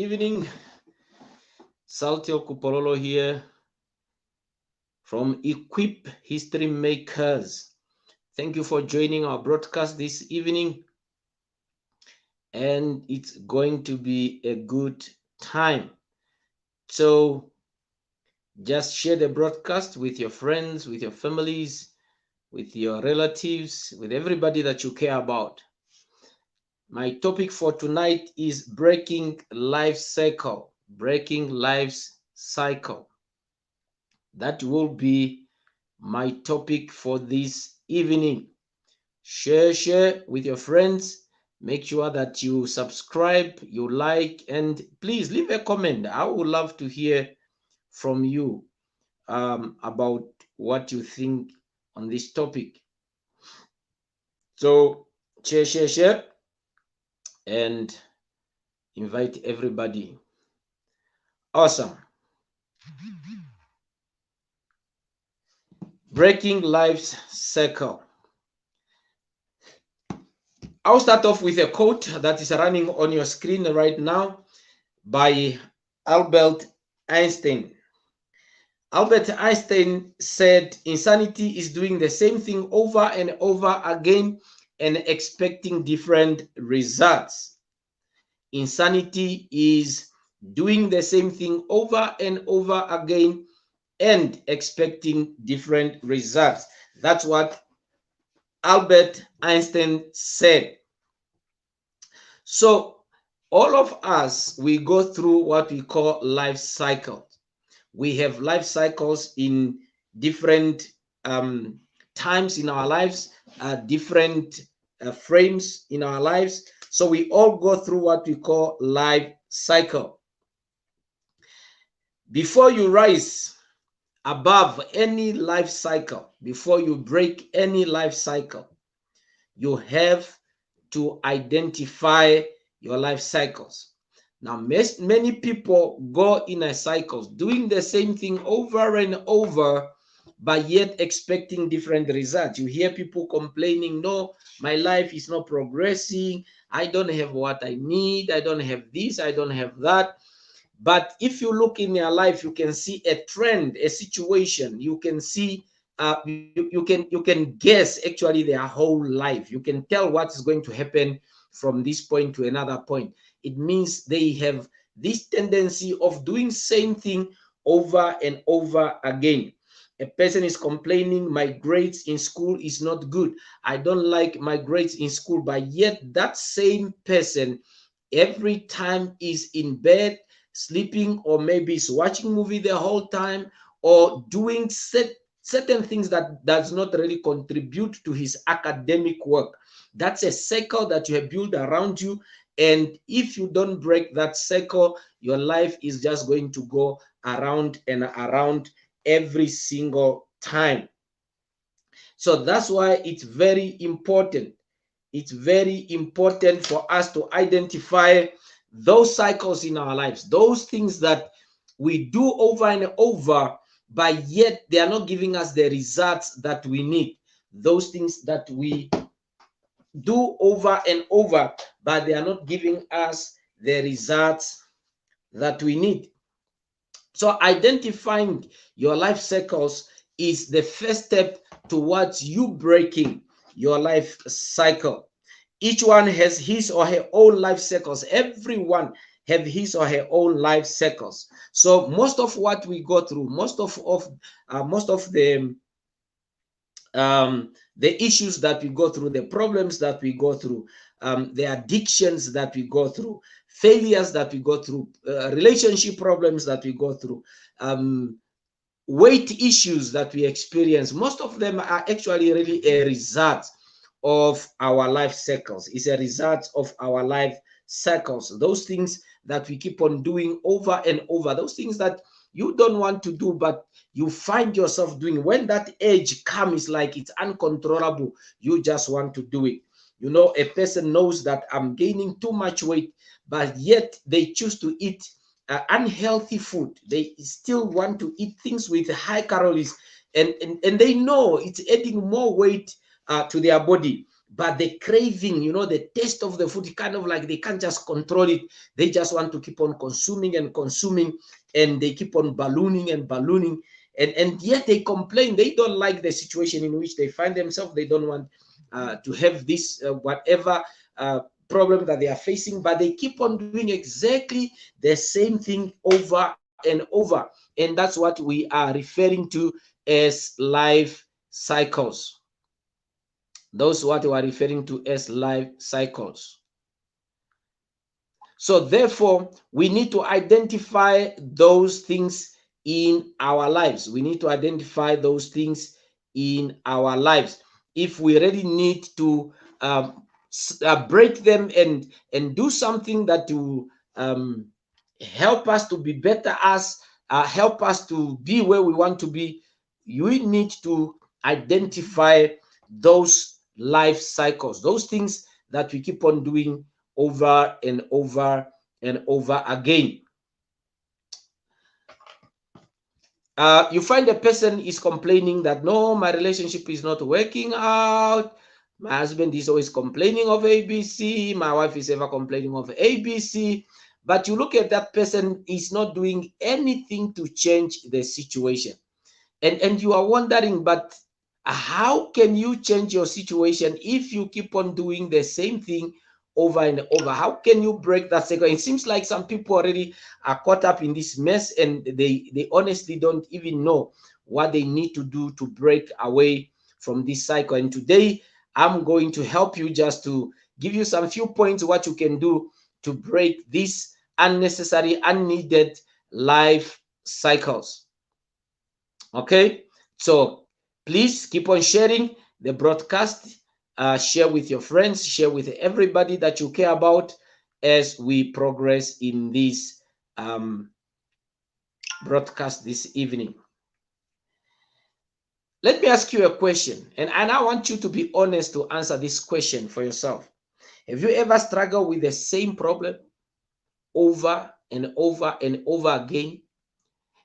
evening. Saltio Kupololo here from Equip History Makers. Thank you for joining our broadcast this evening, and it's going to be a good time. So just share the broadcast with your friends, with your families, with your relatives, with everybody that you care about. My topic for tonight is breaking life cycle. Breaking life's cycle. That will be my topic for this evening. Share with your friends. Make sure that you subscribe, you like, and please leave a comment. I would love to hear from you about what you think on this topic. So share, and invite everybody. Awesome. Breaking life's cycle. I'll start off with a quote that is running on your screen right now by Albert Einstein. Albert Einstein said, "Insanity is doing the same thing over and over again and expecting different results." Insanity is doing the same thing over and over again and expecting different results. That's what Albert Einstein said. So all of us, we go through what we call life cycles. We have life cycles in different times in our lives, different frames in our lives. So we all go through what we call life cycle. Before you rise above any life cycle, before you break any life cycle, you have to identify your life cycles. Now, many people go in a cycles, doing the same thing over and over, but yet expecting different results. You hear people complaining, "No, my life is not progressing. I don't have what I need. I don't have this. I don't have that." But if you look in your life, you can see a trend, a situation. You can see, you can guess actually their whole life. You can tell what is going to happen from this point to another point. It means they have this tendency of doing same thing over and over again. A person is complaining, "My grades in school is not good. I don't like my grades in school." But yet that same person every time is in bed, sleeping, or maybe is watching movie the whole time, or doing certain things that does not really contribute to his academic work. That's a circle that you have built around you. And if you don't break that circle, your life is just going to go around and around every single time. So that's why it's very important. It's very important for us to identify those cycles in our lives, those things that we do over and over, but yet they are not giving us the results that we need. Those things that we do over and over, but they are not giving us the results that we need. So identifying your life cycles is the first step towards you breaking your life cycle. Each one has his or her own life cycles. Everyone have his or her own life cycles. So most of what we go through, most of the issues that we go through, the problems that we go through, the addictions that we go through, failures that we go through, relationship problems that we go through, weight issues that we experience, most of them are actually really a result of our life cycles. It's a result of our life cycles. Those things that we keep on doing over and over, those things that you don't want to do, but you find yourself doing. When that age comes, like it's uncontrollable, you just want to do it. You know, a person knows that I'm gaining too much weight, but yet they choose to eat unhealthy food. They still want to eat things with high calories, and they know it's adding more weight to their body, but the craving, the taste of the food, kind of like they can't just control it. They just want to keep on consuming and consuming, and they keep on ballooning and ballooning. And yet they complain. They don't like the situation in which they find themselves. They don't want to have this whatever problem that they are facing, but they keep on doing exactly the same thing over and over. And that's what we are referring to as life cycles. Those what we are referring to as life cycles. So therefore, we need to identify those things in our lives. We need to identify those things in our lives. If we really need to break them and do something that will help us to be better, help us to be where we want to be, we need to identify those life cycles, those things that we keep on doing over and over and over again. You find a person is complaining that, no, my relationship is not working out. My husband is always complaining of ABC. My wife is ever complaining of ABC. But you look at that person, is not doing anything to change the situation. And you are wondering, but how can you change your situation if you keep on doing the same thing over and over? How can you break that cycle? It seems like some people already are caught up in this mess, and they honestly don't even know what they need to do to break away from this cycle. And today I'm going to help you, just to give you some few points what you can do to break these unnecessary, unneeded life cycles. Okay, so please keep on sharing the broadcast. Share with your friends, share with everybody that you care about as we progress in this broadcast this evening. Let me ask you a question, and I want you to be honest to answer this question for yourself. Have you ever struggled with the same problem over and over and over again?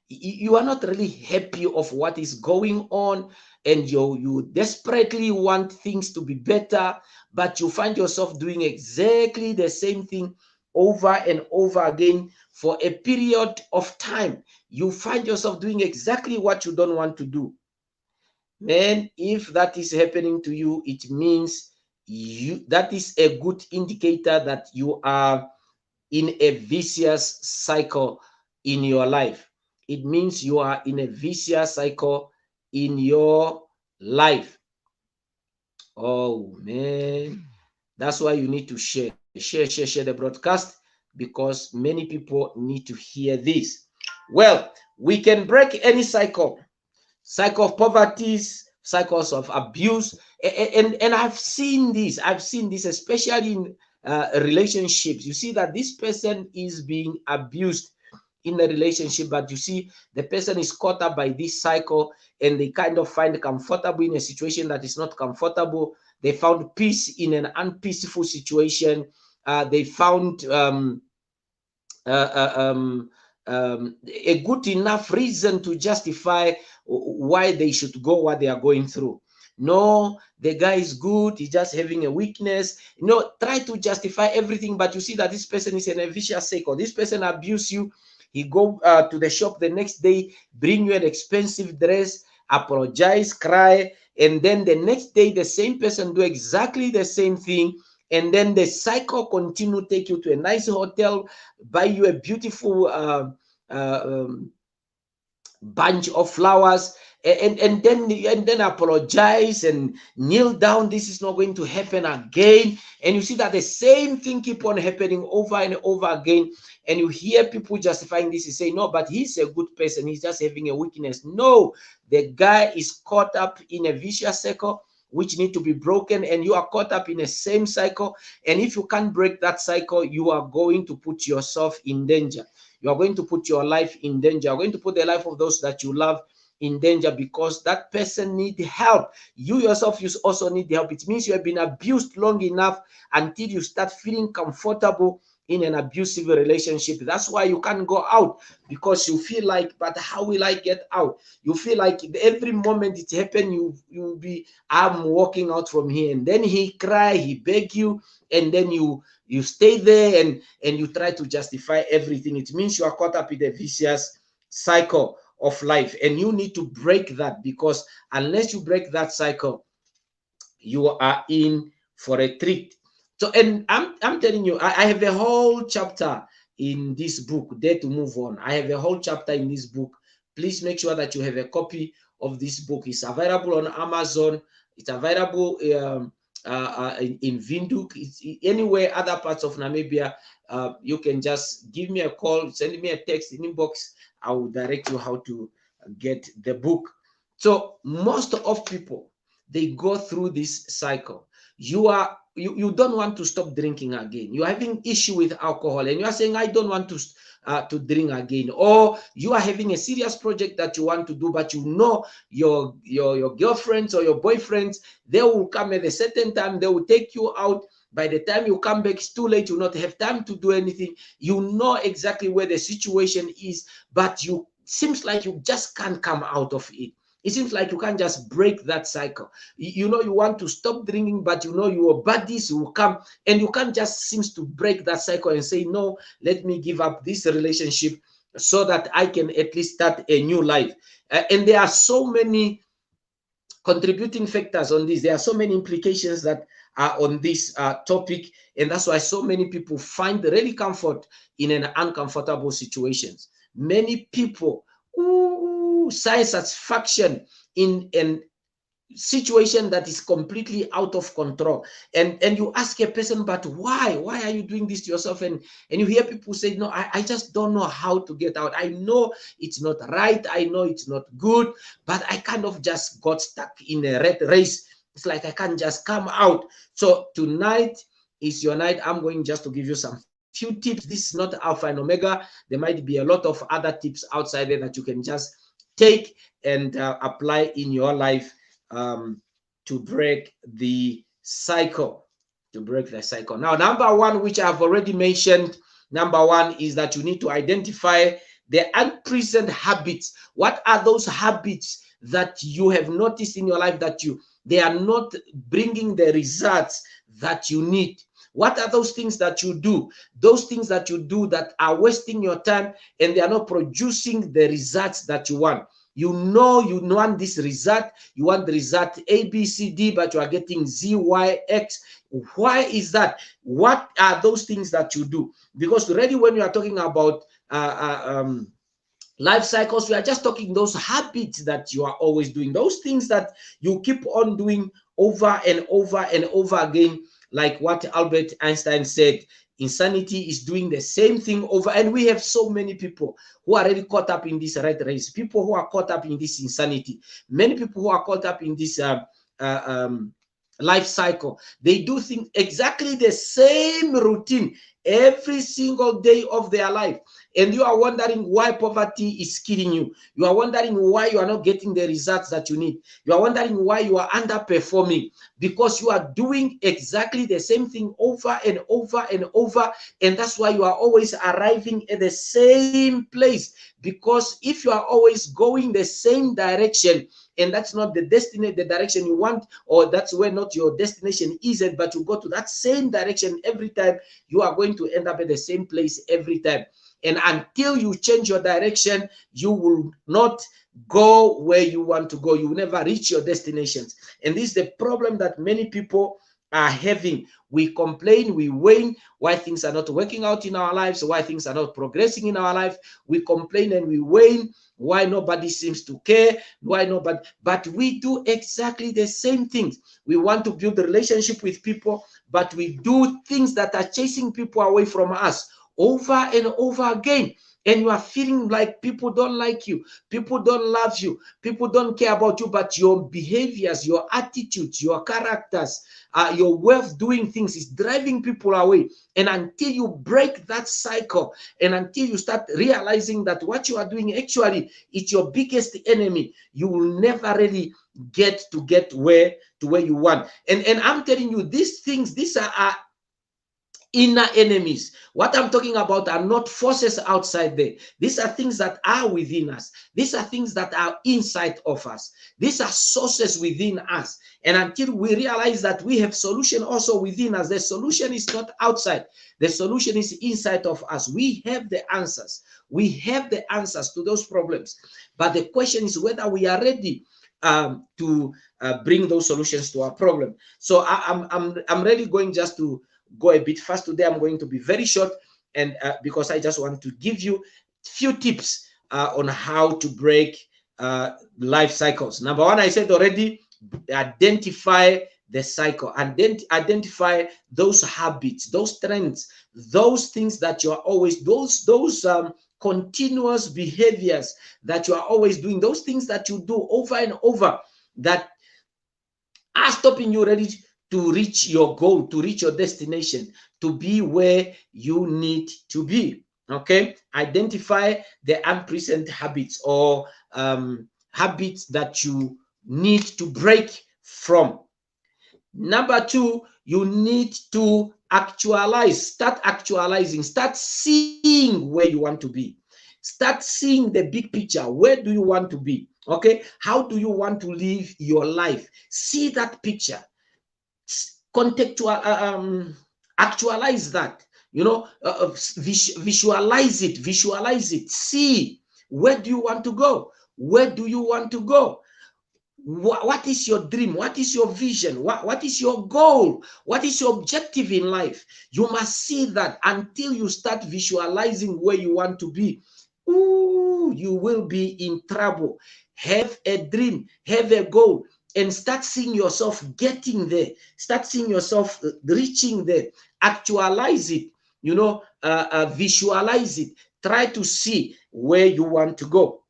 You are not really happy of what is going on, and you desperately want things to be better, but you find yourself doing exactly the same thing over and over again for a period of time. You find yourself doing exactly what you don't want to do. Man, if that is happening to you, it means that is a good indicator that you are in a vicious cycle in your life. It means you are in a vicious cycle in your life. Oh man, that's why you need to share the broadcast, because many people need to hear this. Well, we can break any cycle of poverty, cycles of abuse, and I've seen this especially in relationships. You see that this person is being abused in a relationship, but you see the person is caught up by this cycle, and they kind of find comfortable in a situation that is not comfortable. They found peace in an unpeaceful situation. They found a good enough reason to justify why they should go what they are going through. No, the guy is good, he's just having a weakness. Try to justify everything, but you see that this person is in a vicious cycle. This person abuse you. He go to the shop the next day, bring you an expensive dress, apologize, cry, and then the next day the same person do exactly the same thing. And then the cycle continue, take you to a nice hotel, buy you a beautiful bunch of flowers, and then apologize and kneel down. This is not going to happen again. And you see that the same thing keep on happening over and over again. And you hear people justifying this. You say, no, but he's a good person, he's just having a weakness. No, the guy is caught up in a vicious cycle which need to be broken, and you are caught up in the same cycle. And if you can't break that cycle, you are going to put yourself in danger. You are going to put your life in danger. You are going to put the life of those that you love in danger, because that person needs help. You yourself, you also need help. It means you have been abused long enough until you start feeling comfortable in an abusive relationship. That's why you can't go out, because you feel like, but how will I get out? You feel like every moment it happens, you'll be, I'm walking out from here, and then he cry, he beg you, and then you stay there, and you try to justify everything. It means you are caught up in a vicious cycle of life, and you need to break that, because unless you break that cycle, you are in for a treat. So, and I'm telling you, I have a whole chapter in this book, Dare to Move On. I have a whole chapter in this book. Please make sure that you have a copy of this book. It's available on Amazon. It's available in Windhoek. It's anywhere, other parts of Namibia. You can just give me a call, send me a text in inbox. I will direct you how to get the book. So most of people, they go through this cycle. You don't want to stop drinking again. You're having issue with alcohol, and you are saying, I don't want to drink again. Or you are having a serious project that you want to do, but you know your girlfriends or your boyfriends, they will come at a certain time, they will take you out. By the time you come back, it's too late. You not have time to do anything. You know exactly where the situation is, but you seems like you just can't come out of it. It seems like you can't just break that cycle. You know, you want to stop drinking, but you know your buddies will come, and you can't just seems to break that cycle and say, no, let me give up this relationship so that I can at least start a new life. And there are so many contributing factors on this. There are so many implications that are on this topic, and that's why so many people find really comfort in an uncomfortable situations. Many people find satisfaction in an situation that is completely out of control, and you ask a person, but why are you doing this to yourself? And you hear people say, no, I just don't know how to get out. I know it's not right, I know it's not good, but I kind of just got stuck in a rat race. It's like I can't just come out. So tonight is your night. I'm going just to give you some few tips. This is not alpha and omega. There might be a lot of other tips outside there that you can just take and apply in your life to break the cycle. Now, number one, which I've already mentioned, number one is that you need to identify the unpleasant habits. What are those habits that you have noticed in your life that they are not bringing the results that you need? What are those things that you do? Those things that you do that are wasting your time, and they are not producing the results that you want. You know you want this result, you want the result A, B, C, D, but you are getting Z, Y, X. Why is that? What are those things that you do? Because already when you are talking about life cycles, we are just talking those habits that you are always doing, those things that you keep on doing over and over and over again. Like what Albert Einstein said, insanity is doing the same thing over. And we have so many people who are really caught up in this rat race, people who are caught up in this insanity, many people who are caught up in this life cycle. They do things exactly the same routine every single day of their life, and you are wondering why poverty is killing you. You are wondering why you are not getting the results that you need. You are wondering why you are underperforming, because you are doing exactly the same thing over and over and over, and that's why you are always arriving at the same place. Because if you are always going the same direction, and that's not the direction you want, or that's where not your destination isn't, but you go to that same direction every time, you are going to end up at the same place every time. And until you change your direction, you will not go where you want to go. You will never reach your destinations. And this is the problem that many people are having. We complain, we whine why things are not working out in our lives, why things are not progressing in our life. We complain and we whine why nobody seems to care, why nobody, but we do exactly the same things. We want to build a relationship with people, but we do things that are chasing people away from us over and over again. And you are feeling like people don't like you, people don't love you, people don't care about you, but your behaviors, your attitudes, your characters, your way of doing things is driving people away. And until you break that cycle, and until you start realizing that what you are doing actually is your biggest enemy, you will never really get where you want. And I'm telling you, these things, these are inner enemies. What I'm talking about are not forces outside there. These are things that are within us. These are things that are inside of us. These are sources within us. And until we realize that we have solution also within us, the solution is not outside. The solution is inside of us. We have the answers. We have the answers to those problems. But the question is whether we are ready to bring those solutions to our problem. So I'm really going just to go a bit fast today. I'm going to be very short, and because I just want to give you a few tips on how to break life cycles. Number one, I said already, identify the cycle and then identify those habits, those trends, those things that you are always, those continuous behaviors that you are always doing, those things that you do over and over that are stopping you ready to reach your goal, to reach your destination, to be where you need to be. Okay, identify the unpleasant habits or habits that you need to break from. Number two, you need to actualize, start actualizing, start seeing where you want to be. Start seeing the big picture. Where do you want to be? Okay, how do you want to live your life? See that picture. Contextual, actualize that. You know, visualize it. Visualize it. See, where do you want to go? Where do you want to go? What is your dream? What is your vision? What is your goal? What is your objective in life? You must see that. Until you start visualizing where you want to be, ooh, you will be in trouble. Have a dream, have a goal, and start seeing yourself getting there. Start seeing yourself reaching there. Actualize it, you know, visualize it. Try to see where you want to go.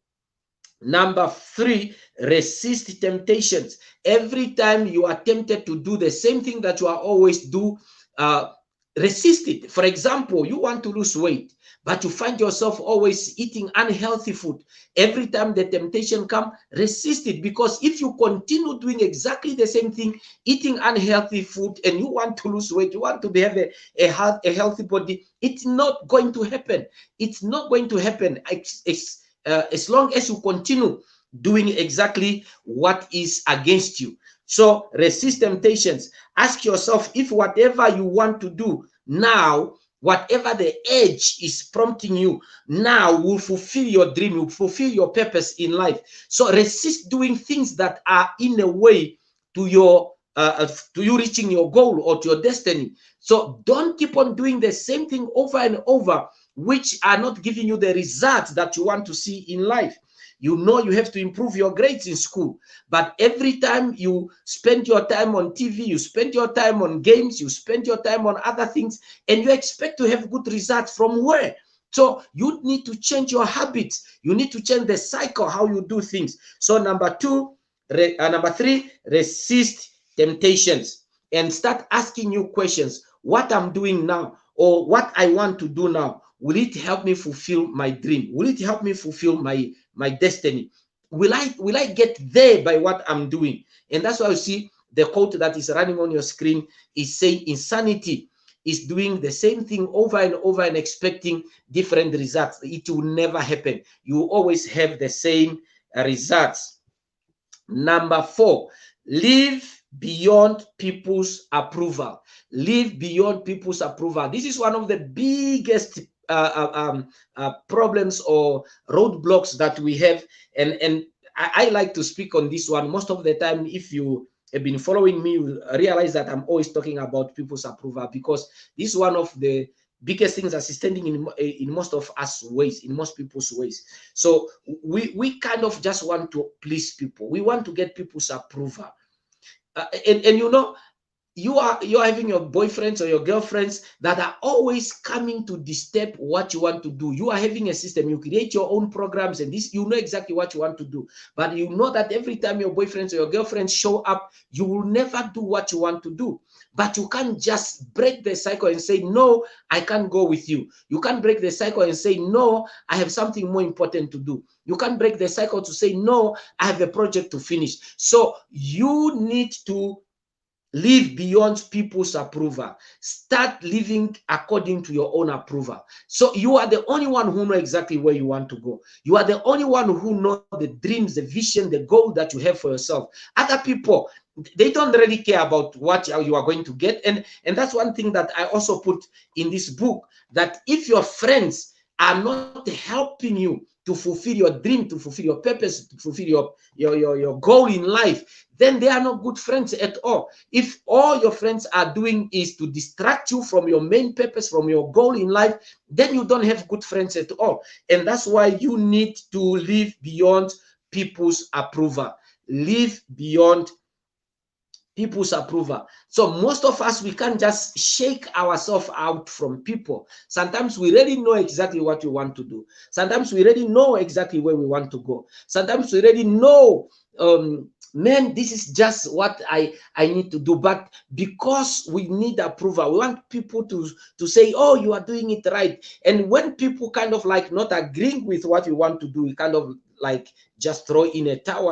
Number three, resist temptations. Every time you are tempted to do the same thing that you are always do, resist it. For example, you want to lose weight, but you find yourself always eating unhealthy food. Every time the temptation comes, resist it, because if you continue doing exactly the same thing, eating unhealthy food, and you want to lose weight, you want to have a healthy body, it's not going to happen. It's not going to happen. As long as you continue doing exactly what is against you. So resist temptations. Ask yourself if whatever you want to do now, whatever the edge is prompting you now, will fulfill your dream, will fulfill your purpose in life. So resist doing things that are in a way to your to you reaching your goal or to your destiny. So don't keep on doing the same thing over and over, which are not giving you the results that you want to see in life. You know you have to improve your grades in school, but every time you spend your time on TV, you spend your time on games, you spend your time on other things, and you expect to have good results from where? So you need to change your habits. You need to change the cycle, how you do things. So number three, resist temptations and start asking you questions. What I'm doing now, or what I want to do now, will it help me fulfill my dream? Will it help me fulfill my destiny? Will I get there by what I'm doing? And that's why you see the quote that is running on your screen is saying insanity is doing the same thing over and over and expecting different results. It will never happen. You always have the same results. Number four, live beyond people's approval. Live beyond people's approval. This is one of the biggest problems or roadblocks that we have, and I like to speak on this one. Most of the time, if you have been following me, you realize that I'm always talking about people's approval, because this is one of the biggest things that's standing in most of us ways, in most people's ways. So we kind of just want to please people. We want to get people's approval, and you know, you're having your boyfriends or your girlfriends that are always coming to disturb what you want to do. You are having a system. You create your own programs, and this, you know exactly what you want to do. But you know that every time your boyfriends or your girlfriends show up, you will never do what you want to do. But you can't just break the cycle and say, no, I can't go with you. You can't break the cycle and say, no, I have something more important to do. You can't break the cycle to say, no, I have a project to finish. So you need to Live beyond people's approval. Start living according to your own approval. So you are the only one who know exactly where you want to go. You are the only one who know the dreams, the vision, the goal that you have for yourself. Other people, they don't really care about what you are going to get. And that's one thing that I also put in this book, that if your friends are not helping you to fulfill your dream, to fulfill your purpose, to fulfill your goal in life, then they are not good friends at all. If all your friends are doing is to distract you from your main purpose, from your goal in life, then you don't have good friends at all. And that's why you need to live beyond people's approval. Live beyond people's approval. So most of us, we can't just shake ourselves out from people. Sometimes we really know exactly what we want to do. Sometimes we already know exactly where we want to go. Sometimes we already know, man, this is just what I need to do. But because we need approval, we want people to say, oh, you are doing it right. And when people kind of like not agreeing with what we want to do, we kind of like just throw in a towel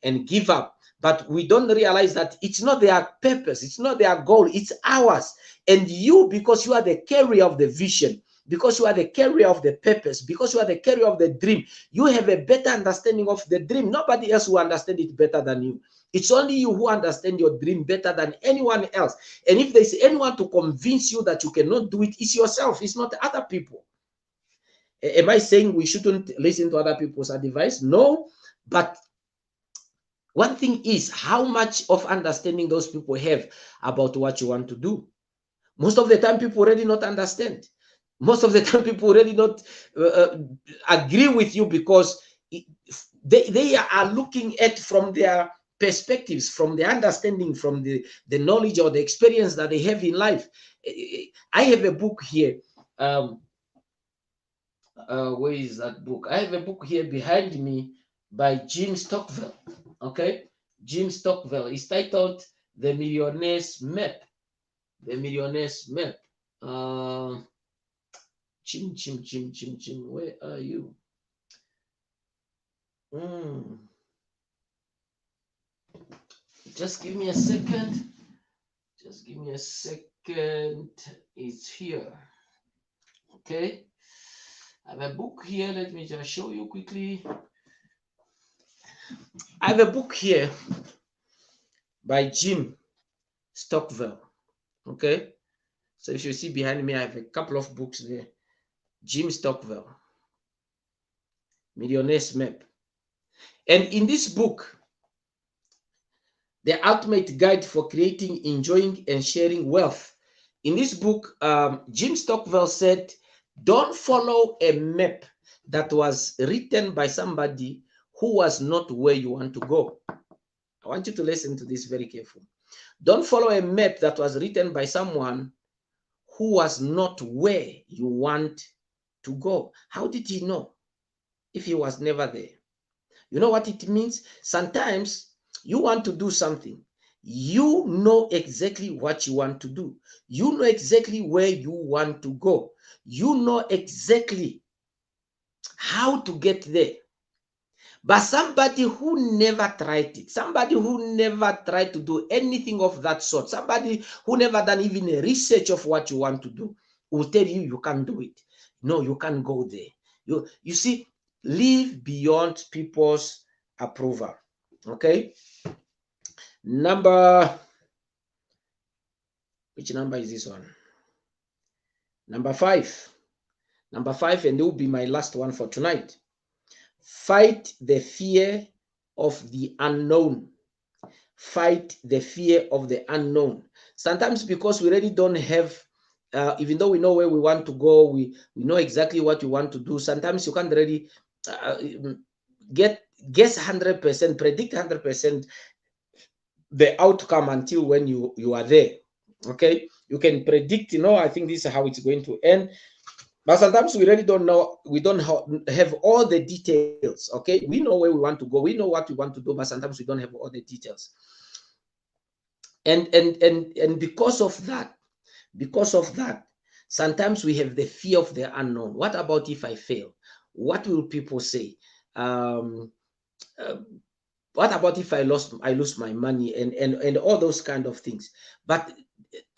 and give up. But we don't realize that it's not their purpose, it's not their goal, it's ours. And you, because you are the carrier of the vision, because you are the carrier of the purpose, because you are the carrier of the dream, you have a better understanding of the dream. Nobody else will understand it better than you. It's only you who understand your dream better than anyone else. And if there's anyone to convince you that you cannot do it, it's yourself, it's not other people. Am I saying we shouldn't listen to other people's advice? No, but one thing is how much of understanding those people have about what you want to do. Most of the time, people already not understand. Most of the time, people already not agree with you, because they are looking at from their perspectives, from the understanding, from the knowledge or the experience that they have in life. I have a book here. Where is that book? I have a book here behind me by Jim Stockville. Okay, Jim Stockville. It's titled The Millionaire's Map. The Millionaire's Map. Jim, where are you? Just give me a second. Just give me a second. It's here. Okay. I have a book here. Let me just show you quickly. I have a book here by Jim Stockville. Okay. So if you see behind me, I have a couple of books there. Jim Stockville, Millionaire's Map. And in this book, The Ultimate Guide for Creating, Enjoying, and Sharing Wealth. In this book, Jim Stockville said, don't follow a map that was written by somebody who was not where you want to go. I want you to listen to this very carefully. Don't follow a map that was written by someone who was not where you want to go. How did he know if he was never there? You know what it means? Sometimes you want to do something. You know exactly what you want to do. You know exactly where you want to go. You know exactly how to get there. But somebody who never tried it, somebody who never tried to do anything of that sort, somebody who never done even a research of what you want to do, will tell you you can't do it. No, you can't go there. You see, live beyond people's approval. Okay. Which number is this one? Number 5. Number 5, and it will be my last one for tonight. Fight the fear of the unknown. Fight the fear of the unknown. Sometimes because we really don't have, even though we know where we want to go, we know exactly what we want to do. Sometimes you can't really guess 100%, predict 100% the outcome until when you are there. Okay, you can predict, I think this is how it's going to end. But sometimes we really don't know. We don't have all the details. Okay, we know where we want to go. We know what we want to do, but sometimes we don't have all the details. And because of that, sometimes we have the fear of the unknown. What about if I fail? What will people say? What about if I lose my money and all those kind of things? But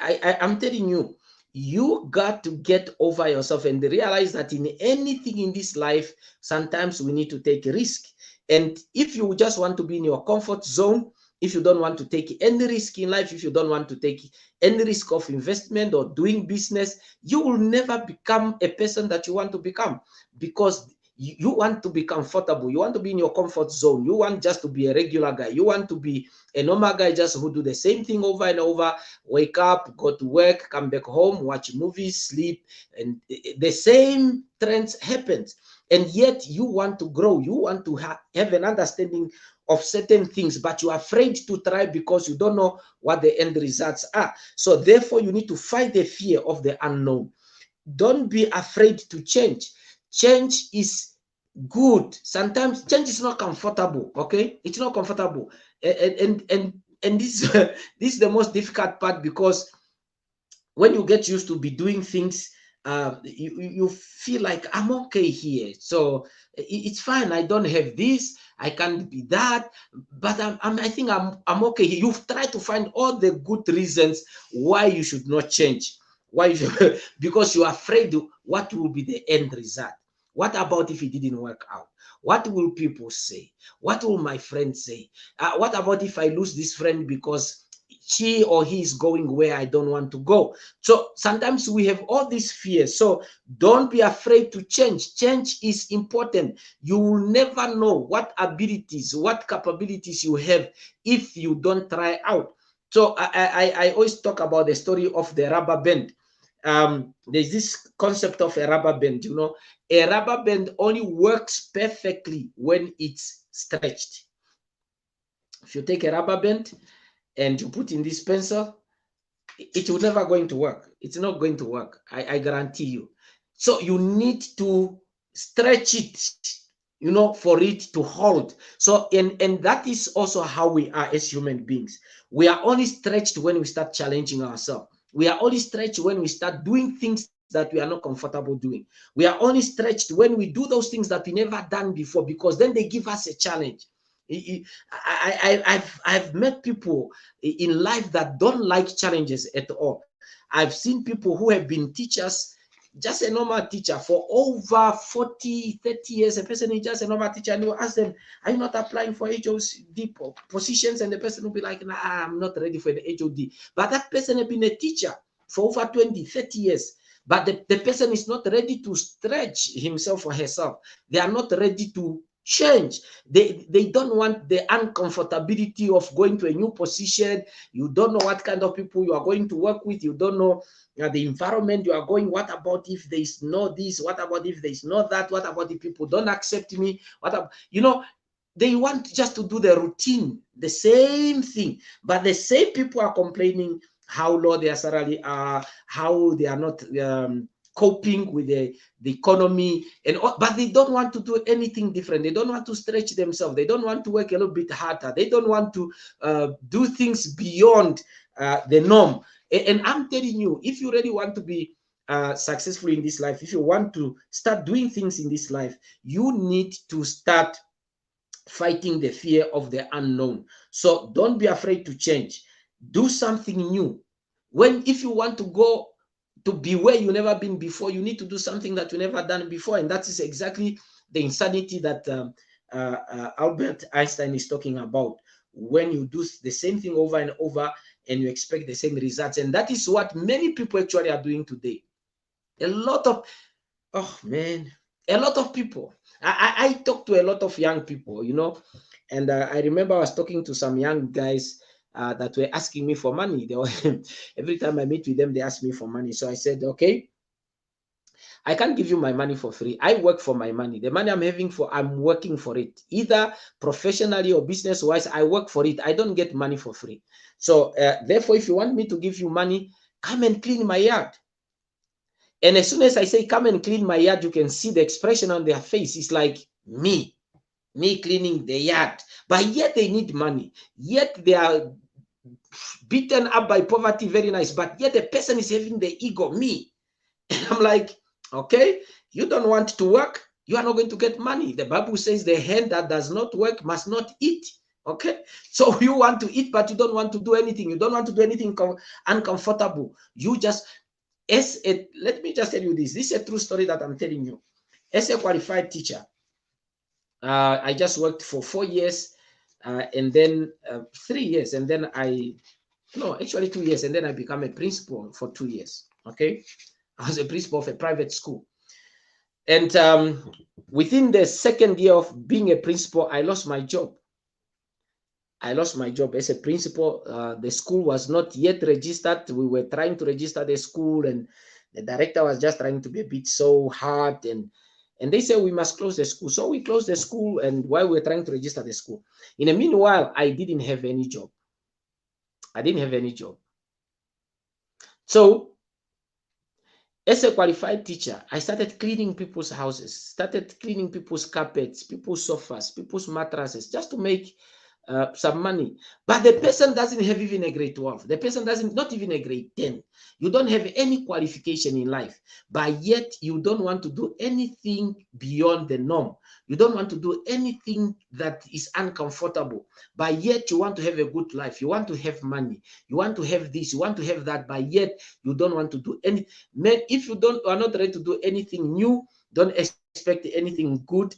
I'm telling you, you got to get over yourself and realize that in anything in this life, sometimes we need to take a risk. And if you just want to be in your comfort zone, if you don't want to take any risk in life, if you don't want to take any risk of investment or doing business, you will never become a person that you want to become, because you want to be comfortable. You want to be in your comfort zone. You want just to be a regular guy. You want to be a normal guy just who do the same thing over and over, wake up, go to work, come back home, watch movies, sleep, and the same trends happens. And yet you want to grow. You want to have an understanding of certain things, but you're afraid to try because you don't know what the end results are. So therefore, you need to fight the fear of the unknown. Don't be afraid to change. Change is good. Sometimes change is not comfortable. Okay, it's not comfortable, and this this is the most difficult part, because when you get used to be doing things, you feel like I'm okay here, so it's fine. I don't have this, I can't be that, but I think I'm okay. You've tried to find all the good reasons why you should not change. Why you should, because you're afraid what will be the end result. What about if it didn't work out? What will people say? What will my friends say? What about if I lose this friend because she or he is going where I don't want to go? So sometimes we have all these fears. So don't be afraid to change. Change is important. You will never know what abilities, what capabilities you have if you don't try out. So I always talk about the story of the rubber band. There's this concept of a rubber band. You know, a rubber band only works perfectly when it's stretched. If you take a rubber band and you put in this pencil, it will never going to work. It's not going to work. I guarantee you. So you need to stretch it, you know, for it to hold. So and that is also how we are as human beings. We are only stretched when we start challenging ourselves. We are only stretched when we start doing things that we are not comfortable doing. We are only stretched when we do those things that we never done before, because then they give us a challenge. I've met people in life that don't like challenges at all. I've seen people who have been teachers, just a normal teacher for over 40, 30 years. A person is just a normal teacher, and you ask them, are you not applying for HOD positions? And the person will be like, nah, I'm not ready for the HOD. But that person has been a teacher for over 20, 30 years. But the person is not ready to stretch himself or herself. They are not ready to change. They don't want the uncomfortability of going to a new position. You don't know what kind of people you are going to work with. You don't know the environment you are going. What about if there is no this? What about if there is no that? What about if people don't accept me? What about, you know, they want just to do the routine, the same thing, but the same people are complaining how low their salary are, how they are not coping with the economy, and but they don't want to do anything different. They don't want to stretch themselves. They don't want to work a little bit harder. They don't want to do things beyond the norm. And I'm telling you, if you really want to be successful in this life, if you want to start doing things in this life, you need to start fighting the fear of the unknown. So don't be afraid to change. Do something new. If you want to go to be where you never been before, you need to do something that you never done before, and that is exactly the insanity that Albert Einstein is talking about. When you do the same thing over and over and you expect the same results, and that is what many people actually are doing today. A lot of, oh man, a lot of people. I talk to a lot of young people, you know, and I remember I was talking to some young guys that were asking me for money. They were, every time I meet with them, they ask me for money. So I said, okay, I can't give you my money for free. I work for my money. The money I'm having for, I'm working for it, either professionally or business wise. I work for it. I don't get money for free. So therefore, if you want me to give you money, come and clean my yard. And as soon as I say, come and clean my yard, you can see the expression on their face. It's like me cleaning the yard. But yet they need money. Yet they are beaten up by poverty, very nice. But yet the person is having the ego, me. And I'm like, okay, you don't want to work, you are not going to get money. The Bible says the hand that does not work must not eat. Okay, so you want to eat, but you don't want to do anything. You don't want to do anything uncomfortable. You just, let me just tell you this. This is a true story that I'm telling you. As a qualified teacher, I just worked for 4 years, and then 3 years, and then no, actually 2 years, and then I became a principal for 2 years. Okay, I was a principal of a private school, and within the second year of being a principal, I lost my job. I lost my job as a principal. The school was not yet registered. We were trying to register the school, and the director was just trying to be a bit so hard, and they said we must close the school. So we closed the school, and while we were trying to register the school, in the meanwhile, I didn't have any job. I didn't have any job. So as a qualified teacher, I started cleaning people's houses, started cleaning people's carpets, people's sofas, people's mattresses, just to make some money. But the person doesn't have even a grade 12. The person doesn't, not even a grade 10. You don't have any qualification in life, but yet you don't want to do anything beyond the norm. You don't want to do anything that is uncomfortable, but yet you want to have a good life. You want to have money. You want to have this. You want to have that, but yet you don't want to do anything. If you are not ready to do anything new, don't expect anything good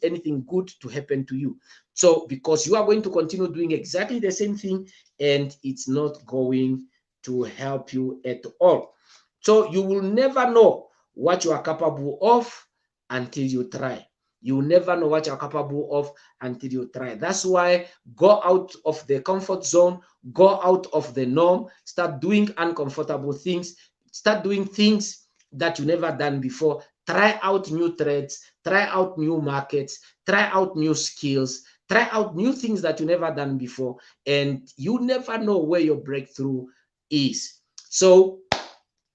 to happen to you. So because you are going to continue doing exactly the same thing, and it's not going to help you at all. So you will never know what you are capable of until you try. You will never know what you're capable of until you try. That's why go out of the comfort zone, go out of the norm, start doing uncomfortable things, start doing things that you never done before. Try out new trades, try out new markets, try out new skills, try out new things that you never done before, and you never know where your breakthrough is. So,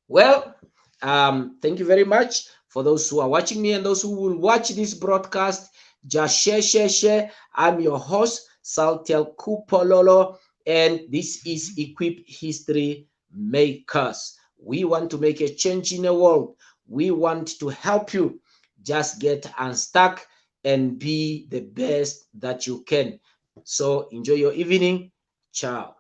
well, thank you very much for those who are watching me and those who will watch this broadcast. Just share. I'm your host, Saltel Kupololo, and this is Equip History Makers. We want to make a change in the world. We want to help you just get unstuck and be the best that you can. So enjoy your evening. Ciao.